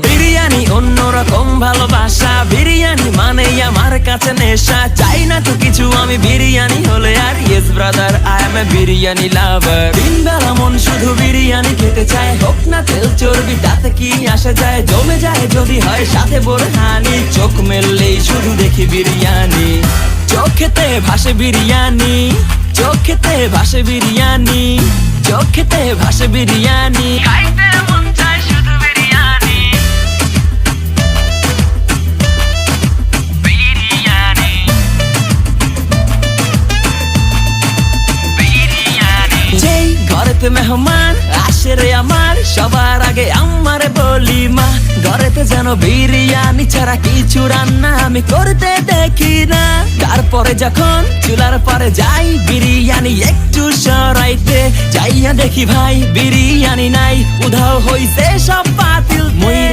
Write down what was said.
বিরিয়ানি অন্যরকম ভালোবাসা, বিরিয়ানি মানেই আমার কাছে নেশা। চাই না তো কিছু আমি বিরিয়ানি হলে আর, yes brother I M A biryani লাভার। দিন বেলা মন শুধু বিরিয়ানি খেতে চায়, হোক না তেল চর্বি তাতে কি আসে যায়। জমে যায় যদি হয় সাথে বোরহানি, চোখ মেললেই শুধু দেখি বিরিয়ানি। চোখেতে ভাসে বিরিয়ানি, চোখেতে ভাসে বিরিয়ানি, চোখেতে ভাসে বিরিয়ানি। খাইতে মন চায় শুধু বিরিয়ানি, বিরিয়ানি, বিরিয়ানি। যেই ঘরেতে মেহমান আসে রে আমার, সবার আগে আমারে বলি মা। ঘরেতে যেন বিরিয়ানি ছাড়া কিছু রান্না আমি করতে দেখি না। তারপরে যখন চুলার পরে যাই বিরিয়ানি একটু সরাইতে, যাইয়া দেখি ভাই বিরিয়ানি নাই, উধাও হইছে সব বাতিল।